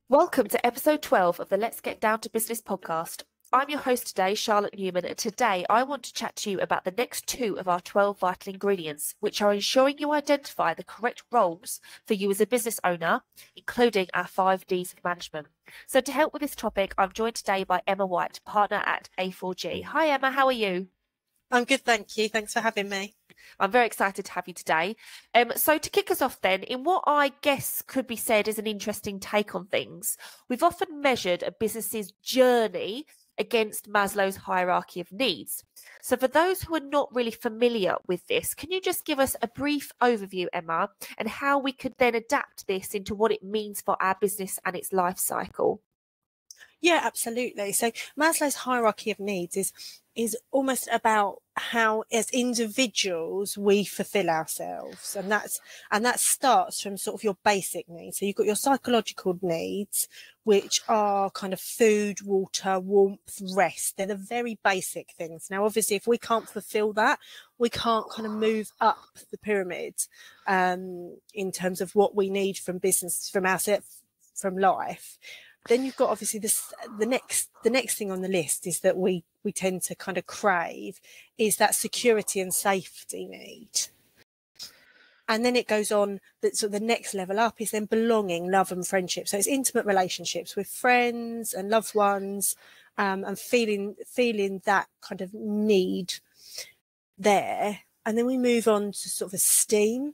Welcome to episode 12 of the Let's Get Down to Business podcast. I'm your host today, Charlotte Newman, and today I want to chat to you about the next two of our 12 vital ingredients, which are ensuring you identify the correct roles for you as a business owner, including our 5 Ds of management. So to help with this topic, I'm joined today by Emma White, partner at A4G. Hi Emma, how are you? I'm good, thank you. Thanks for having me. I'm very excited to have you today. So to kick us off then, in what I guess could be said is an interesting take on things, we've often measured a business's journey against Maslow's hierarchy of needs. So for those who are not really familiar with this, can you just give us a brief overview, Emma, and how we could then adapt this into what it means for our business and its life cycle? Yeah, absolutely. So Maslow's hierarchy of needs is almost about how as individuals we fulfill ourselves, and that starts from sort of your basic needs. So you've got your psychological needs, which are kind of food, water, warmth, rest. They're the very basic things. Now obviously if we can't fulfill that, we can't kind of move up the pyramid in terms of what we need from business, from ourselves, from life. Then you've got obviously the next thing on the list is that we tend to kind of crave is that security and safety need. And then it goes on that sort of the next level up is then belonging, love and friendship. So it's intimate relationships with friends and loved ones, and feeling that kind of need there. And then we move on to sort of esteem.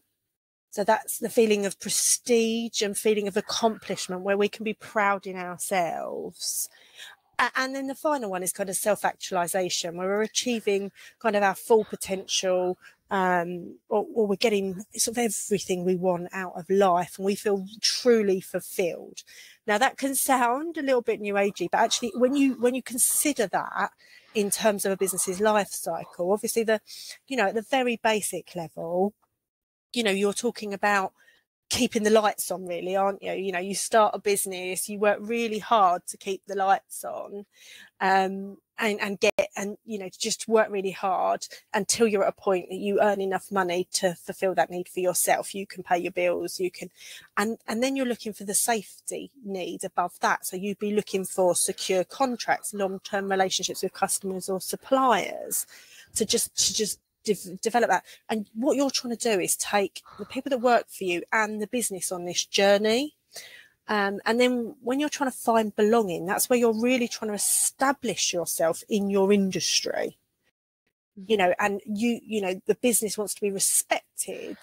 So that's the feeling of prestige and feeling of accomplishment where we can be proud in ourselves. And then the final one is kind of self-actualization, where we're achieving kind of our full potential, or we're getting sort of everything we want out of life and we feel truly fulfilled. Now that can sound a little bit new agey, but actually when you consider that in terms of a business's life cycle, obviously at the very basic level, you're talking about keeping the lights on, really, aren't you? You start a business, you work really hard to keep the lights on, and just work really hard until you're at a point that you earn enough money to fulfill that need for yourself. You can pay your bills, and then you're looking for the safety need above that. So you'd be looking for secure contracts, long-term relationships with customers or suppliers to just develop that. And what you're trying to do is take the people that work for you and the business on this journey, and then when you're trying to find belonging, that's where you're really trying to establish yourself in your industry, and the business wants to be respected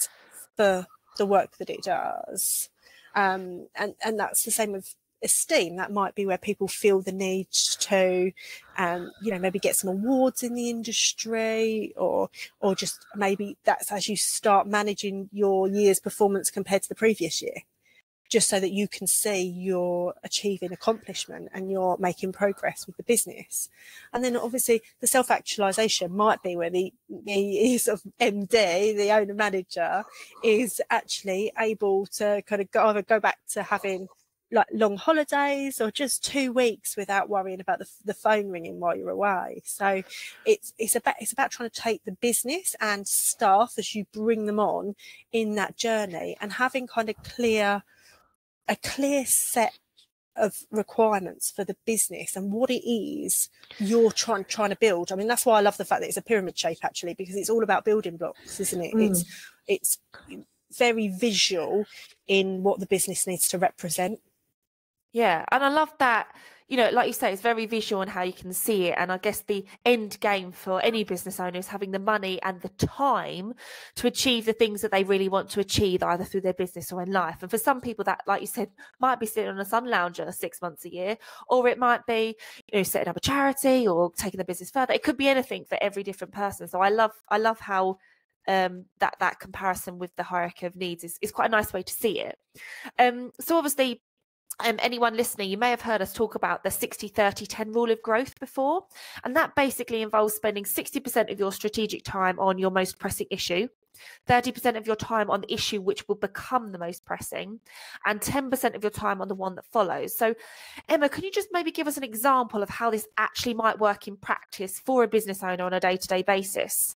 for the work that it does, and that's the same with esteem. That might be where people feel the need to maybe get some awards in the industry, or just maybe that's as you start managing your year's performance compared to the previous year, just so that you can see you're achieving accomplishment and you're making progress with the business. And then obviously the self-actualization might be where the sort of MD, the owner manager, is actually able to kind of either go back to having like long holidays or just 2 weeks without worrying about the phone ringing while you're away. So it's about trying to take the business and staff as you bring them on in that journey, and having kind of a clear set of requirements for the business and what it is you're trying to build. I mean, that's why I love the fact that it's a pyramid shape, actually, because it's all about building blocks, isn't it? It's very visual in what the business needs to represent. Yeah, and I love that, like you say, it's very visual in how you can see it. And I guess the end game for any business owner is having the money and the time to achieve the things that they really want to achieve, either through their business or in life. And for some people that, like you said, might be sitting on a sun lounger 6 months a year, or it might be, setting up a charity or taking the business further. It could be anything for every different person. So I love how that comparison with the hierarchy of needs is quite a nice way to see it. So obviously, anyone listening, you may have heard us talk about the 60-30-10 rule of growth before, and that basically involves spending 60% of your strategic time on your most pressing issue, 30% of your time on the issue which will become the most pressing, and 10% of your time on the one that follows. So Emma, can you just maybe give us an example of how this actually might work in practice for a business owner on a day-to-day basis?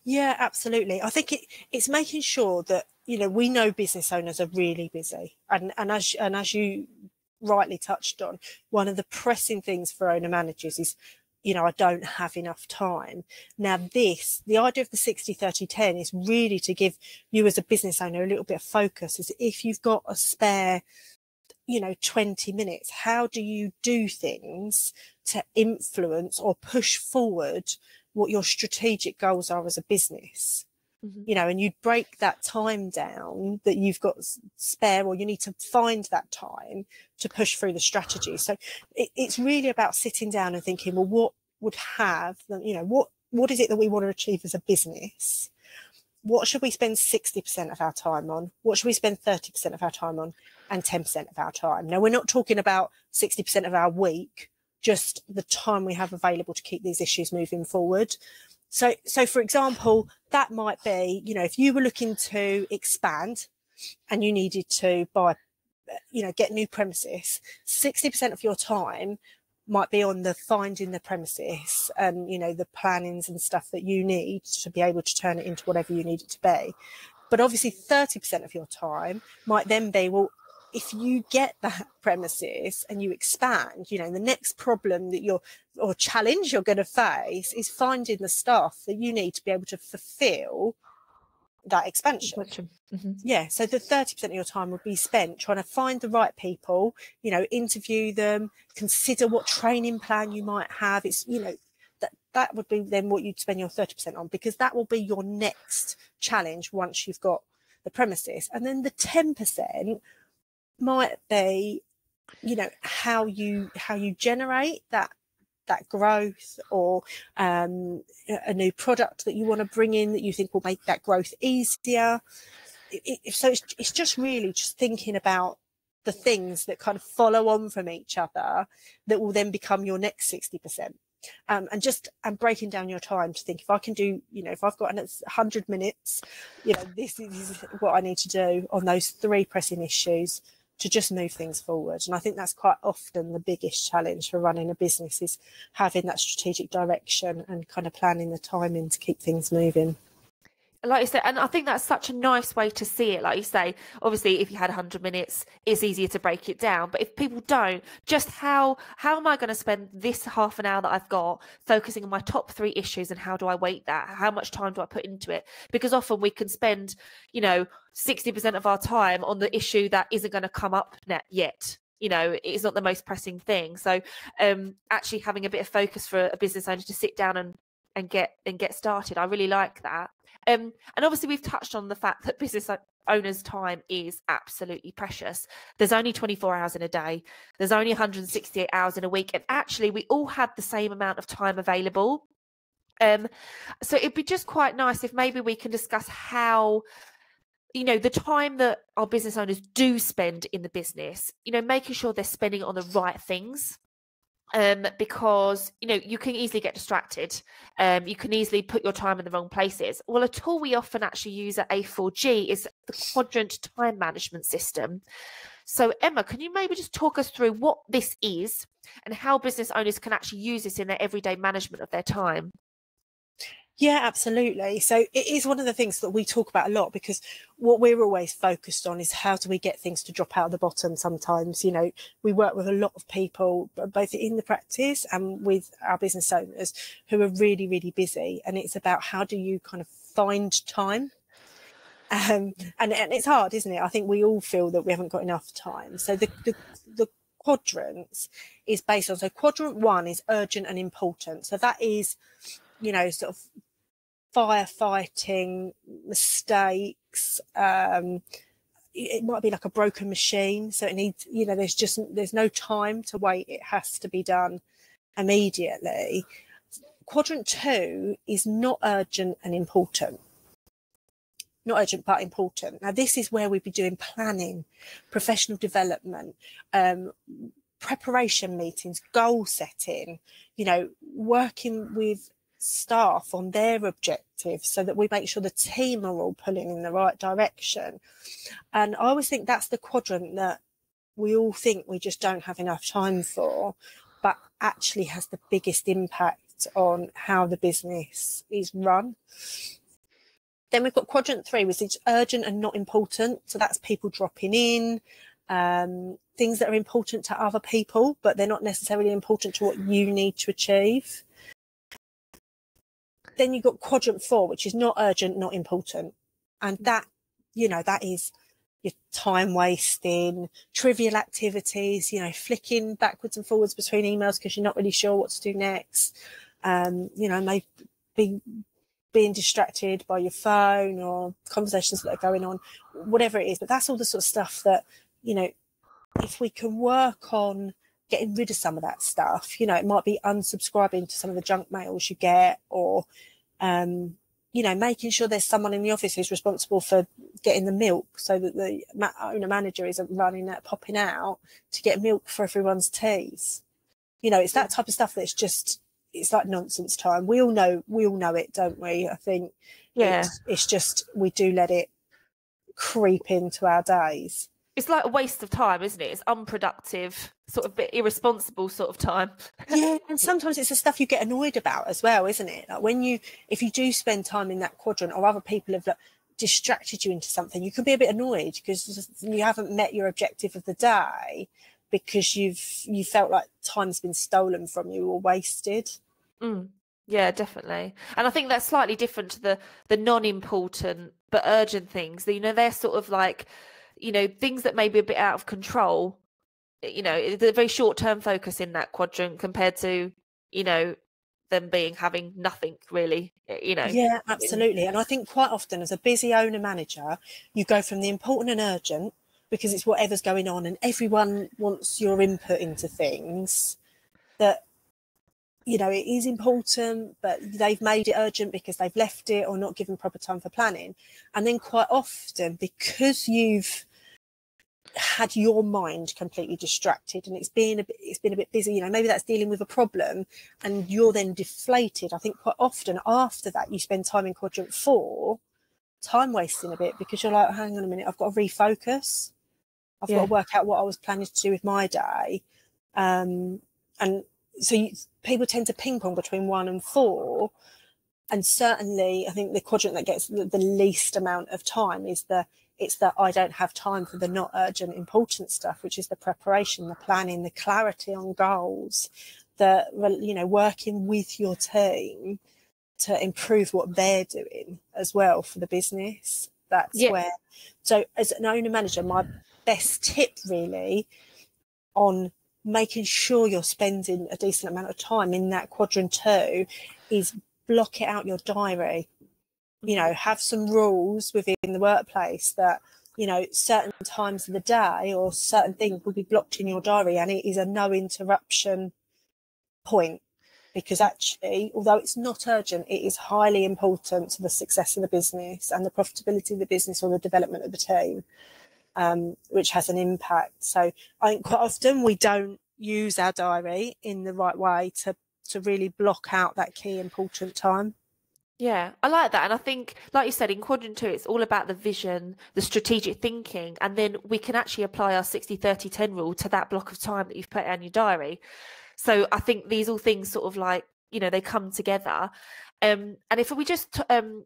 Yeah, absolutely. I think it's making sure that we know business owners are really busy, and as you rightly touched on, one of the pressing things for owner managers is, you know, I don't have enough time. Now the idea of the 60-30-10 is really to give you as a business owner a little bit of focus. Is if you've got a spare, you know, 20 minutes, how do you do things to influence or push forward what your strategic goals are as a business? You know, and you break that time down that you've got spare, or you need to find that time to push through the strategy. So it's really about sitting down and thinking, well, what would have, you know, what is it that we want to achieve as a business? What should we spend 60% of our time on? What should we spend 30% of our time on, and 10% of our time? Now, we're not talking about 60% of our week, just the time we have available to keep these issues moving forward. So for example, that might be, you know, if you were looking to expand and you needed to buy, you know, get new premises, 60% of your time might be on the finding the premises and, you know, the plannings and stuff that you need to be able to turn it into whatever you need it to be. But obviously 30% of your time might then be, well, if you get that premises and you expand, you know, the next problem that or challenge you're going to face is finding the staff that you need to be able to fulfill that expansion. Yeah, so the 30% of your time would be spent trying to find the right people, you know, interview them, consider what training plan you might have. It's, you know, that would be then what you'd spend your 30% on, because that will be your next challenge once you've got the premises. And then the 10% might be, you know, how you generate that growth, or a new product that you want to bring in that you think will make that growth easier. So it's just really just thinking about the things that kind of follow on from each other that will then become your next 60%. And breaking down your time to think, if I can do, you know, if I've got 100 minutes, you know, this is what I need to do on those 3 pressing issues to just move things forward. And I think that's quite often the biggest challenge for running a business, is having that strategic direction and kind of planning the timing to keep things moving. Like you said, and I think that's such a nice way to see it. Like you say, obviously, if you had 100 minutes, it's easier to break it down. But if people don't, just how am I going to spend this half an hour that I've got focusing on my top 3 issues, and how do I weight that? How much time do I put into it? Because often we can spend, you know, 60% of our time on the issue that isn't going to come up yet. You know, it's not the most pressing thing. So actually having a bit of focus for a business owner to sit down and get started. I really like that. And obviously we've touched on the fact that business owners' time is absolutely precious. There's only 24 hours in a day. There's only 168 hours in a week. And actually we all have the same amount of time available. So it'd be just quite nice if maybe we can discuss how, you know, the time that our business owners do spend in the business, you know, making sure they're spending it on the right things. Because, you know, you can easily get distracted. You can easily put your time in the wrong places. Well, a tool we often actually use at A4G is the Quadrant Time Management System. So Emma, can you maybe just talk us through what this is and how business owners can actually use this in their everyday management of their time? Yeah, absolutely. So it is one of the things that we talk about a lot, because what we're always focused on is how do we get things to drop out of the bottom sometimes. You know, we work with a lot of people, both in the practice and with our business owners, who are really, really busy. And it's about how do you kind of find time? And it's hard, isn't it? I think we all feel that we haven't got enough time. So the quadrants is based on, so quadrant 1 is urgent and important. So that is, you know, sort of firefighting, mistakes. It might be like a broken machine. So it needs, you know, there's no time to wait. It has to be done immediately. Quadrant 2 is not urgent and important. Not urgent, but important. Now, this is where we'd be doing planning, professional development, preparation meetings, goal setting, you know, working with staff on their objectives so that we make sure the team are all pulling in the right direction. And I always think that's the quadrant that we all think we just don't have enough time for, but actually has the biggest impact on how the business is run. Then we've got quadrant 3, which is urgent and not important. So that's people dropping in, things that are important to other people, but they're not necessarily important to what you need to achieve. Then you've got quadrant 4, which is not urgent, not important. And that, you know, that is your time wasting, trivial activities, you know, flicking backwards and forwards between emails because you're not really sure what to do next. You know, maybe being distracted by your phone or conversations that are going on, whatever it is. But that's all the sort of stuff that, you know, if we can work on getting rid of some of that stuff, you know, it might be unsubscribing to some of the junk mails you get, or, you know, making sure there's someone in the office who's responsible for getting the milk so that the owner manager isn't running out, popping out to get milk for everyone's teas. You know, it's that type of stuff that's just, it's like nonsense time. We all know it, don't we? I think it's just, we do let it creep into our days. It's like a waste of time, isn't it? It's unproductive, sort of bit irresponsible sort of time. Yeah, and sometimes it's the stuff you get annoyed about as well, isn't it? Like if you do spend time in that quadrant, or other people have distracted you into something, you could be a bit annoyed because you haven't met your objective of the day, because you felt like time's been stolen from you or wasted. Yeah, definitely. And I think that's slightly different to the non-important but urgent things. You know, they're sort of like, you know, things that may be a bit out of control. You know, the very short-term focus in that quadrant compared to, you know, them having nothing really, you know. Yeah, absolutely. And I think quite often as a busy owner manager, you go from the important and urgent because it's whatever's going on and everyone wants your input into things, that, you know, it is important, but they've made it urgent because they've left it or not given proper time for planning. And then quite often, because you've had your mind completely distracted and it's been a bit busy, you know, maybe that's dealing with a problem and you're then deflated. I think quite often after that you spend time in quadrant 4, time wasting a bit, because you're like, hang on a minute, I've got to refocus. I've got to work out what I was planning to do with my day. And so people tend to ping pong between 1 and 4. And certainly I think the quadrant that gets the least amount of time is it's that I don't have time for the not urgent important stuff, which is the preparation, the planning, the clarity on goals, the, you know, working with your team to improve what they're doing as well for the business. That's where, so as an owner manager, my best tip really on making sure you're spending a decent amount of time in that quadrant 2 is block it out your diary. You know, have some rules within the workplace that, you know, certain times of the day or certain things will be blocked in your diary, and it is a no interruption point, because actually, although it's not urgent, it is highly important to the success of the business and the profitability of the business or the development of the team, which has an impact. So I think quite often we don't use our diary in the right way to really block out that key important time. Yeah, I like that. And I think, like you said, in quadrant 2, it's all about the vision, the strategic thinking, and then we can actually apply our 60-30-10 rule to that block of time that you've put in your diary. So I think these all things sort of like, you know, they come together. And if we just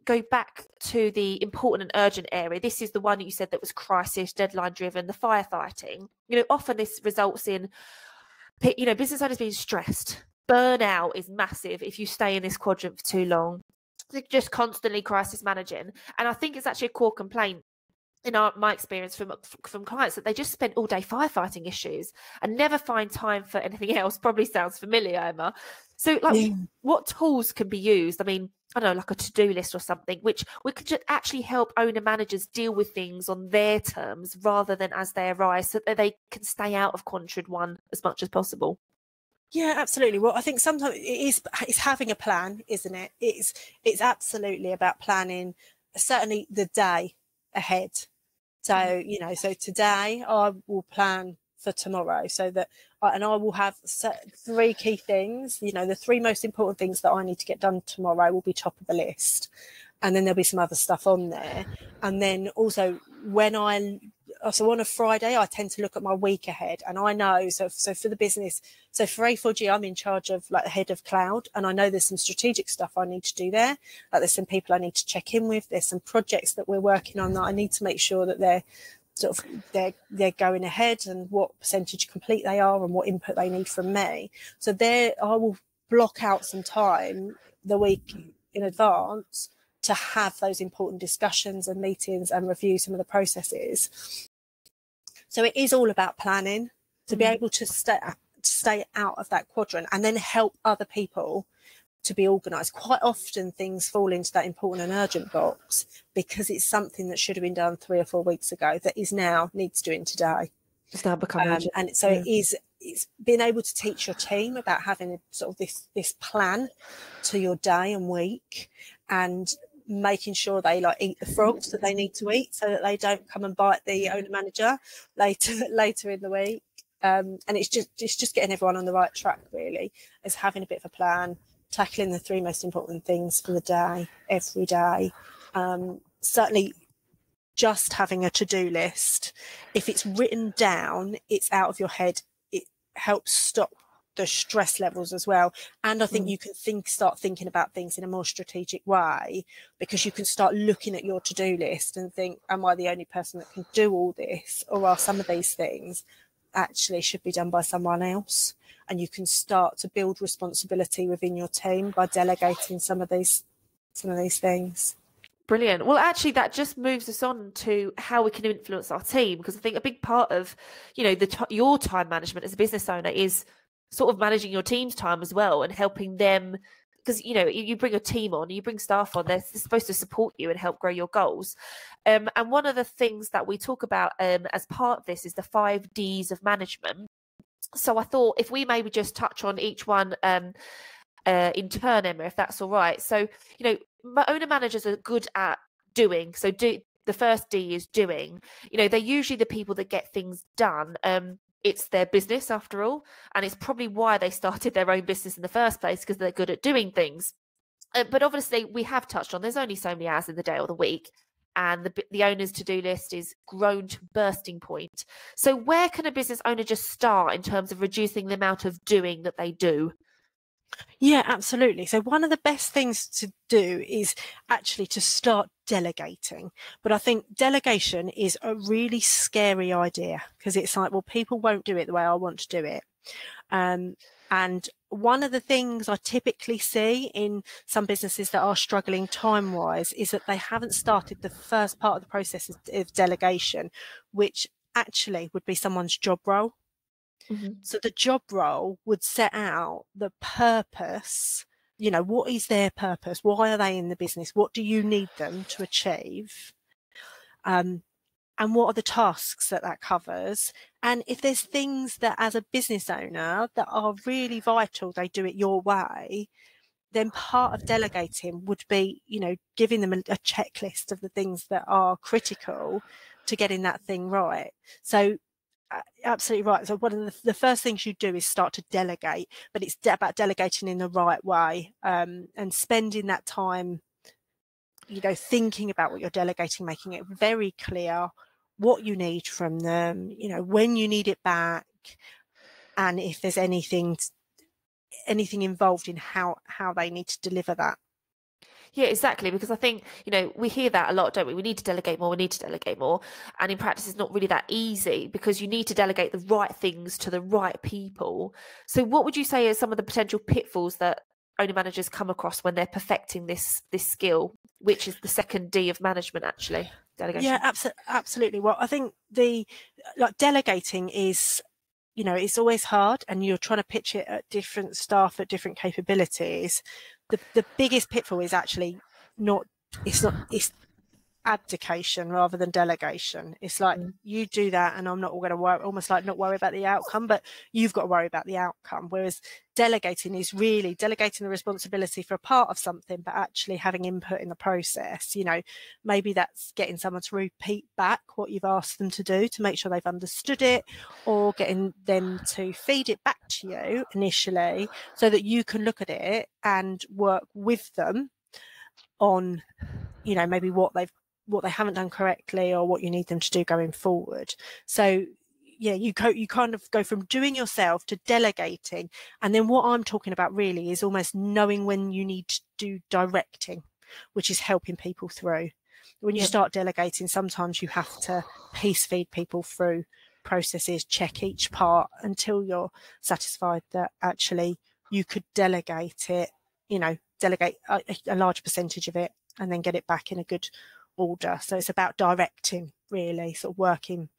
go back to the important and urgent area, this is the one that you said that was crisis, deadline driven, the firefighting. You know, often this results in, you know, business owners being stressed. Burnout is massive if you stay in this quadrant for too long. Just constantly crisis managing. And I think it's actually a core complaint in my experience from clients, that they just spend all day firefighting issues and never find time for anything else. Probably sounds familiar, Emma. So like, what tools can be used? I mean, I don't know, like a to-do list or something, which we could just actually help owner managers deal with things on their terms rather than as they arise, so that they can stay out of quadrant 1 as much as possible. Yeah, absolutely. Well, I think sometimes it's having a plan, isn't it? It's absolutely about planning, certainly the day ahead. So, you know, so today I will plan for tomorrow, so that I will have 3 key things. You know, the 3 most important things that I need to get done tomorrow will be top of the list. And then there'll be some other stuff on there. And then also so on a Friday, I tend to look at my week ahead, and I know, so for the business, so for A4G, I'm in charge of like the head of cloud, and I know there's some strategic stuff I need to do there. Like there's some people I need to check in with. There's some projects that we're working on that I need to make sure that they're sort of they're going ahead and what percentage complete they are and what input they need from me. So there I will block out some time the week in advance to have those important discussions and meetings and review some of the processes. So it is all about planning, to be able to stay out of that quadrant and then help other people to be organised. Quite often things fall into that important and urgent box because it's something that should have been done 3 or 4 weeks ago that is now needs doing today. It's now become urgent. And so it's being able to teach your team about having a, sort of this plan to your day and week, and making sure they like eat the frogs that they need to eat so that they don't come and bite the owner manager later in the week. And it's just getting everyone on the right track, really, is having a bit of a plan, tackling the 3 most important things for the day, every day. Certainly just having a to-do list, if it's written down, it's out of your head, it helps stop the stress levels as well. And I think you can start thinking about things in a more strategic way, because you can start looking at your to-do list and think, am I the only person that can do all this, or are some of these things actually should be done by someone else? And you can start to build responsibility within your team by delegating some of these things. Brilliant. Well, actually, that just moves us on to how we can influence our team, because I think a big part of, your time management as a business owner is sort of managing your team's time as well, and helping them, because, you bring a team on, you bring staff on, they're supposed to support you and help grow your goals. And one of the things that we talk about as part of this is the 5 Ds of management. So I thought if we maybe just touch on each one in turn, Emma, if that's all right. So, owner managers are good at doing. So the first D is doing. They're usually the people that get things done. It's their business after all, and it's probably why they started their own business in the first place, because they're good at doing things. But obviously we have touched on there's only so many hours in the day or the week, and the owner's to-do list is grown to bursting point. So where can a business owner just start in terms of reducing the amount of doing that they do? Yeah, absolutely. So one of the best things to do is actually to start delegating. But I think delegation is a really scary idea, because it's like, well, people won't do it the way I want to do it. And one of the things I typically see in some businesses that are struggling time-wise is that they haven't started the first part of the process of delegation, which actually would be someone's job role. So the job role would set out the purpose, what is their purpose? Why are they in the business? What do you need them to achieve? And what are the tasks that covers? And if there's things that as a business owner that are really vital, they do it your way, then part of delegating would be, giving them a checklist of the things that are critical to getting that thing right. So absolutely right. So one of the first things you do is start to delegate, but it's about delegating in the right way, and spending that time, thinking about what you're delegating, making it very clear what you need from them, when you need it back, and if there's anything involved in how they need to deliver that. Yeah, exactly. Because I think, we hear that a lot, don't we? We need to delegate more. We need to delegate more. And in practice, it's not really that easy, because you need to delegate the right things to the right people. So what would you say are some of the potential pitfalls that owner managers come across when they're perfecting this skill, which is the second D of management, actually, delegation? Yeah, absolutely. Well, I think delegating is, it's always hard, and you're trying to pitch it at different staff at different capabilities. The biggest pitfall is actually it's abdication rather than delegation. It's like, you do that and I'm not going to worry, almost like not worry about the outcome, but you've got to worry about the outcome. Whereas delegating is really delegating the responsibility for a part of something, but actually having input in the process. Maybe that's getting someone to repeat back what you've asked them to do to make sure they've understood it, or getting them to feed it back to you initially so that you can look at it and work with them on, maybe what they haven't done correctly, or what you need them to do going forward. So yeah, you kind of go from doing yourself to delegating. And then what I'm talking about really is almost knowing when you need to do directing, which is helping people through. when you start delegating, sometimes you have to piece feed people through processes, check each part until you're satisfied that actually you could delegate it, delegate a large percentage of it and then get it back in a good order. So it's about directing, really, sort of working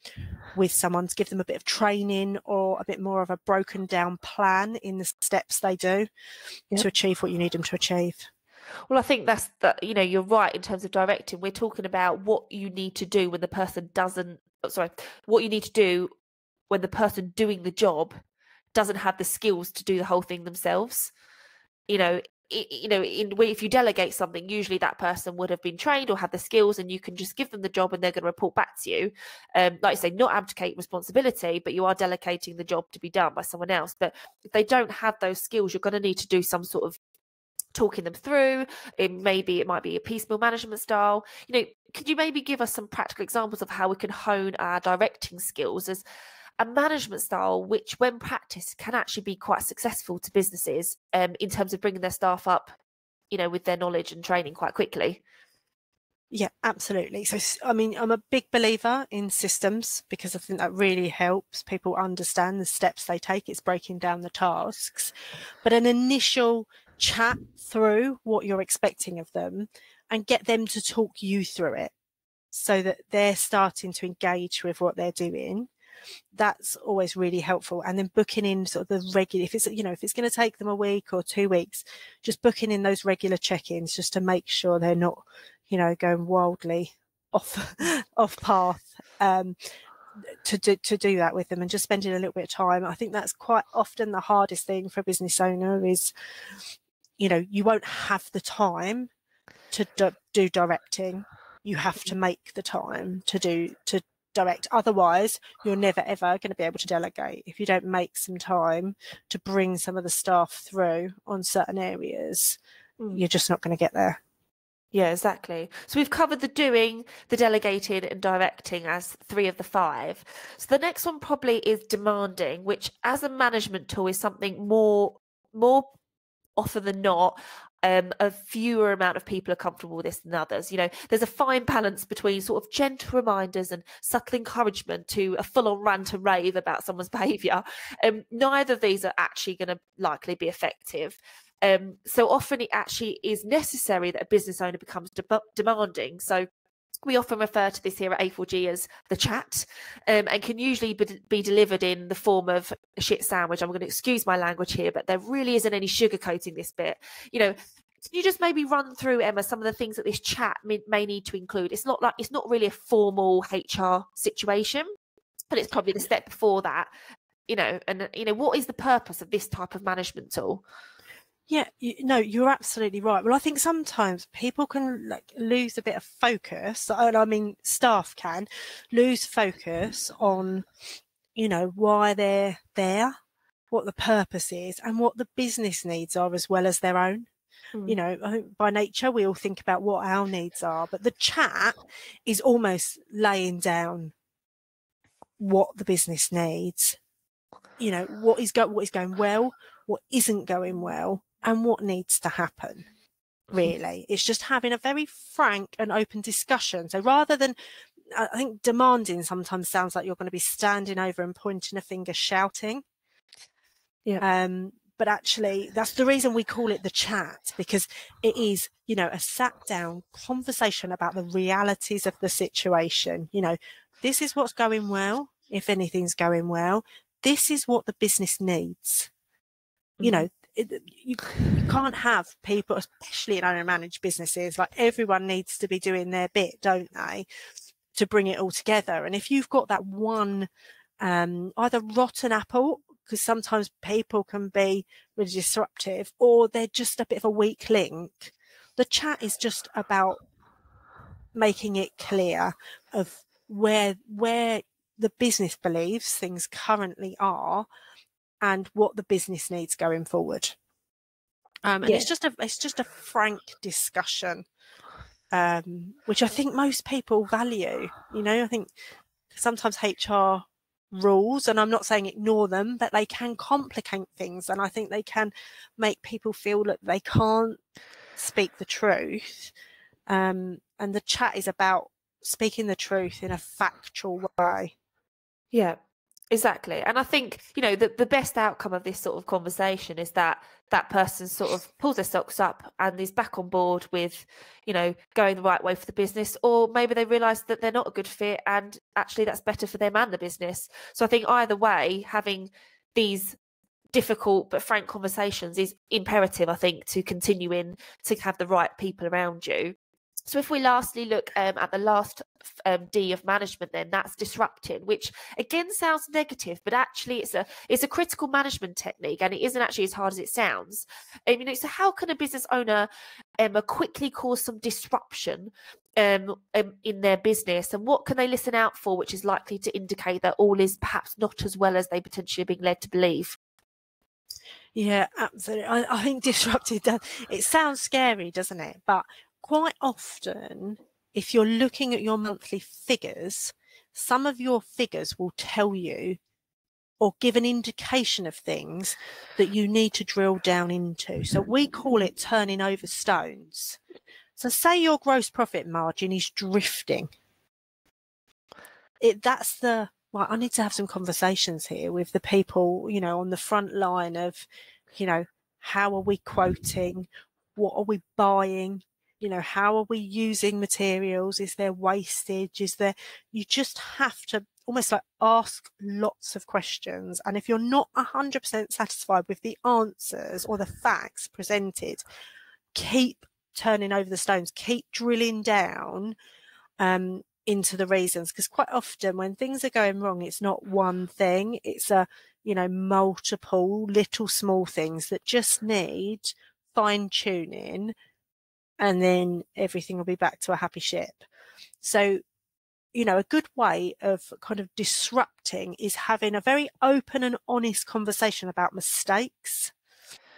with someone to give them a bit of training or a bit more of a broken down plan in the steps they do to achieve what you need them to achieve. Well, I think that's that, you're right in terms of directing. We're talking about what you need to do when the person what you need to do when the person doing the job doesn't have the skills to do the whole thing themselves. If you delegate something, usually that person would have been trained or had the skills, and you can just give them the job and they're going to report back to you. Like I say, not abdicate responsibility, but you are delegating the job to be done by someone else. But if they don't have those skills, you're going to need to do some sort of talking them through. It might be a piecemeal management style. Could you maybe give us some practical examples of how we can hone our directing skills as a management style, which when practiced can actually be quite successful to businesses in terms of bringing their staff up, with their knowledge and training quite quickly? Yeah, absolutely. So, I mean, I'm a big believer in systems because I think that really helps people understand the steps they take. It's breaking down the tasks, but an initial chat through what you're expecting of them and get them to talk you through it so that they're starting to engage with what they're doing. That's always really helpful. And then booking in sort of the regular, if it's going to take them a week or 2 weeks, just booking in those regular check-ins just to make sure they're not, going wildly off path, to do that with them and just spending a little bit of time. I think that's quite often the hardest thing for a business owner is, you won't have the time to do directing. You have to make the time to direct. Otherwise, you're never ever going to be able to delegate. If you don't make some time to bring some of the staff through on certain areas, you're just not going to get there. Yeah, exactly. So we've covered the doing, the delegating and directing as 3 of the 5. So the next one probably is demanding, which as a management tool is something more often than not, a fewer amount of people are comfortable with this than others. There's a fine balance between sort of gentle reminders and subtle encouragement to a full-on rant and rave about someone's behaviour. Neither of these are actually going to likely be effective. So often it actually is necessary that a business owner becomes demanding. So we often refer to this here at A4G as the chat, and can usually be delivered in the form of a shit sandwich. I'm going to excuse my language here, but there really isn't any sugarcoating this bit. Can you just maybe run through, Emma, some of the things that this chat may need to include? It's not really a formal HR situation, but it's probably the step before that. What is the purpose of this type of management tool? Yeah, you're absolutely right. Well, I think sometimes people can lose a bit of focus. I mean, staff can lose focus on, why they're there, what the purpose is, and what the business needs are as well as their own. I think by nature we all think about what our needs are, but the chat is almost laying down what the business needs. What is going well, what isn't going well, and what needs to happen. Really, it's just having a very frank and open discussion. So rather than, I think demanding sometimes sounds like you're going to be standing over and pointing a finger shouting. But actually that's the reason we call it the chat, because it is, a sat down conversation about the realities of the situation. This is what's going well, if anything's going well. This is what the business needs. You can't have people, especially in owner-managed businesses, like everyone needs to be doing their bit, don't they, to bring it all together. And if you've got that one either rotten apple, because sometimes people can be really disruptive, or they're just a bit of a weak link, the chat is just about making it clear of where the business believes things currently are and what the business needs going forward. And it's just a frank discussion, which I think most people value. I think sometimes HR rules, and I'm not saying ignore them, but they can complicate things, and I think they can make people feel that they can't speak the truth. And and the chat is about speaking the truth in a factual way. Yeah, exactly. And I think, you know, the best outcome of this sort of conversation is that that person sort of pulls their socks up and is back on board with, you know, going the right way for the business, or maybe they realise that they're not a good fit and actually that's better for them and the business. So I think either way, having these difficult but frank conversations is imperative, I think, to continuing to have the right people around you. So if we lastly look at the last D of management, then that's disrupting, which again sounds negative, but actually it's a critical management technique, and it isn't actually as hard as it sounds. You know, so how can a business owner quickly cause some disruption in their business, and what can they listen out for, which is likely to indicate that all is perhaps not as well as they potentially are being led to believe? Yeah, absolutely. I think disrupted, it sounds scary, doesn't it? But quite often, if you're looking at your monthly figures, some of your figures will tell you or give an indication of things that you need to drill down into. So we call it turning over stones. So say your gross profit margin is drifting. Well, I need to have some conversations here with the people, you know, on the front line of, you know, how are we quoting? What are we buying? You know, how are we using materials? Is there wastage? You just have to almost like ask lots of questions. And if you're not 100% satisfied with the answers or the facts presented, keep turning over the stones, keep drilling down, into the reasons, because quite often when things are going wrong, it's not one thing, it's multiple little small things that just need fine tuning, and then everything will be back to a happy ship. So, you know, a good way of kind of disrupting is having a very open and honest conversation about mistakes.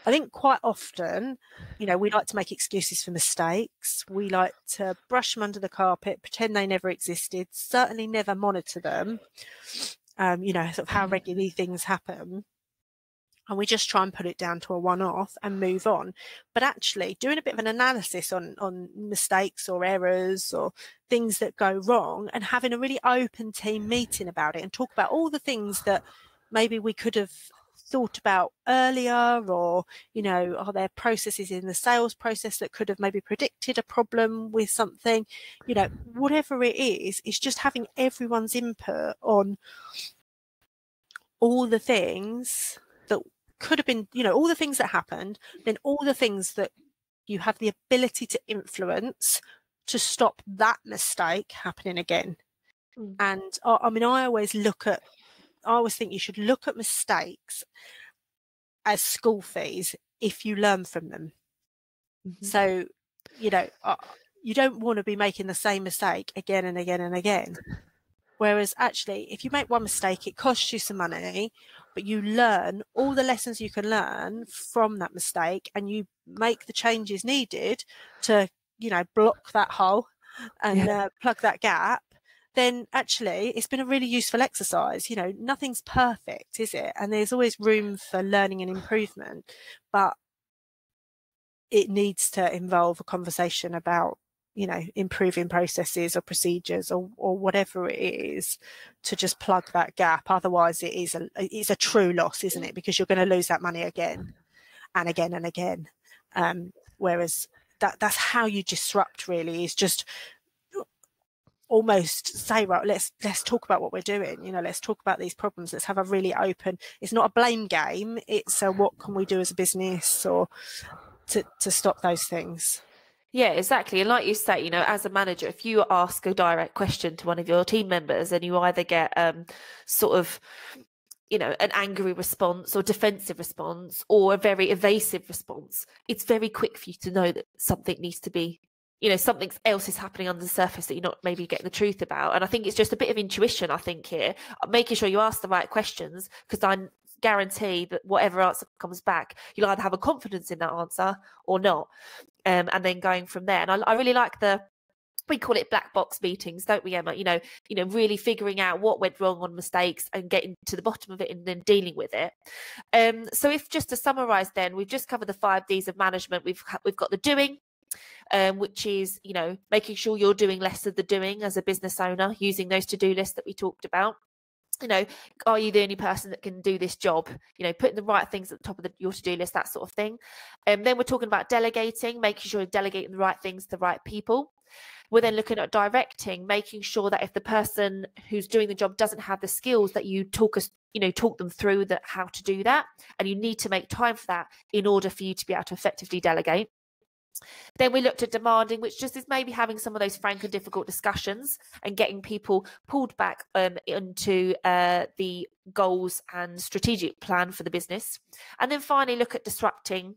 I think quite often, you know, we like to make excuses for mistakes. We like to brush them under the carpet, pretend they never existed, certainly never monitor them, you know, sort of how regularly things happen. And we just try and put it down to a one-off and move on. But actually doing a bit of an analysis on mistakes or errors or things that go wrong, and having a really open team meeting about it and talk about all the things that maybe we could have thought about earlier, or, you know, are there processes in the sales process that could have maybe predicted a problem with something, you know, whatever it is, it's just having everyone's input on all the things that could have been, you know, all the things that happened, then all the things that you have the ability to influence to stop that mistake happening again. And I mean, I always think you should look at mistakes as school fees if you learn from them. So, you know, you don't want to be making the same mistake again and again and again. Whereas actually, if you make one mistake, it costs you some money, but you learn all the lessons you can learn from that mistake, and you make the changes needed to, you know, block that hole and plug that gap. Then actually it's been a really useful exercise. You know, nothing's perfect, is it? And there's always room for learning and improvement, but it needs to involve a conversation about, you know, improving processes or procedures or whatever it is to just plug that gap. Otherwise it's a true loss, isn't it? Because you're going to lose that money again and again and again. Whereas that's how you disrupt, really, is just almost say, right, let's talk about what we're doing, you know, let's talk about these problems, let's have a really open, it's not a blame game, it's what can we do as a business or to stop those things. Yeah, exactly. And like you say, you know, as a manager, if you ask a direct question to one of your team members and you either get sort of, you know, an angry response or defensive response or a very evasive response, it's very quick for you to know that something needs to be, you know, something else is happening under the surface that you're not maybe getting the truth about. And I think it's just a bit of intuition, I think, here, making sure you ask the right questions, because I guarantee that whatever answer comes back, you'll either have a confidence in that answer or not. And then going from there. And I really like we call it black box meetings, don't we, Emma? You know, really figuring out what went wrong on mistakes and getting to the bottom of it and then dealing with it. So if just to summarize, then we've just covered the 5 Ds of management. We've got the doing, which is, you know, making sure you're doing less of the doing as a business owner, using those to-do lists that we talked about. You know, are you the only person that can do this job? You know, putting the right things at the top of your to-do list, that sort of thing. And then we're talking about delegating, making sure you're delegating the right things to the right people. We're then looking at directing, making sure that if the person who's doing the job doesn't have the skills, that you talk them through that how to do that, and you need to make time for that in order for you to be able to effectively delegate. Then we looked at demanding, which just is maybe having some of those frank and difficult discussions and getting people pulled back into the goals and strategic plan for the business. And then finally look at disrupting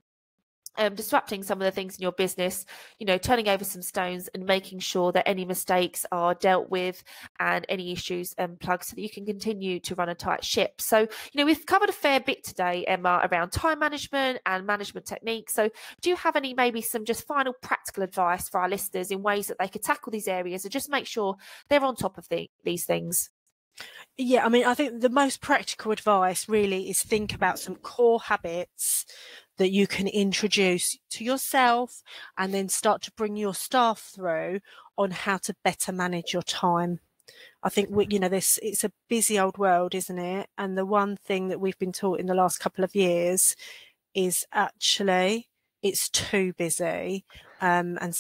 some of the things in your business, you know, turning over some stones and making sure that any mistakes are dealt with and any issues plugged so that you can continue to run a tight ship. So, you know, we've covered a fair bit today, Emma, around time management and management techniques. So do you have maybe some just final practical advice for our listeners in ways that they could tackle these areas and just make sure they're on top of these things? Yeah, I mean, I think the most practical advice really is think about some core habits that you can introduce to yourself and then start to bring your staff through on how to better manage your time. I think it's a busy old world, isn't it? And the one thing that we've been taught in the last couple of years is actually it's too busy. And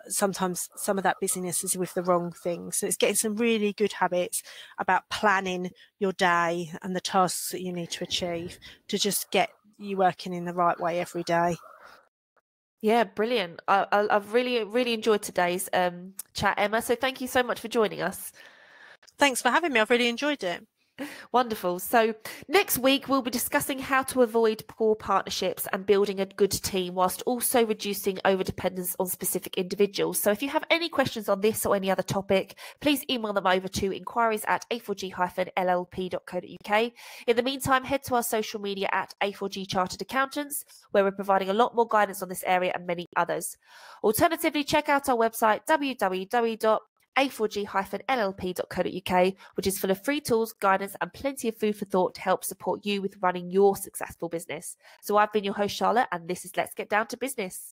sometimes some of that busyness is with the wrong things. So it's getting some really good habits about planning your day and the tasks that you need to achieve to just get you working in the right way every day. Yeah, brilliant. I've really enjoyed today's chat, Emma. So thank you so much for joining us. Thanks for having me. I've really enjoyed it. Wonderful. So next week, we'll be discussing how to avoid poor partnerships and building a good team whilst also reducing overdependence on specific individuals. So if you have any questions on this or any other topic, please email them over to enquiries@a4g-llp.co.uk. In the meantime, head to our social media at A4G Chartered Accountants, where we're providing a lot more guidance on this area and many others. Alternatively, check out our website, www.a4g-llp.co.uk, which is full of free tools, guidance, and plenty of food for thought to help support you with running your successful business. So I've been your host, Charlotte, and this is Let's Get Down to Business.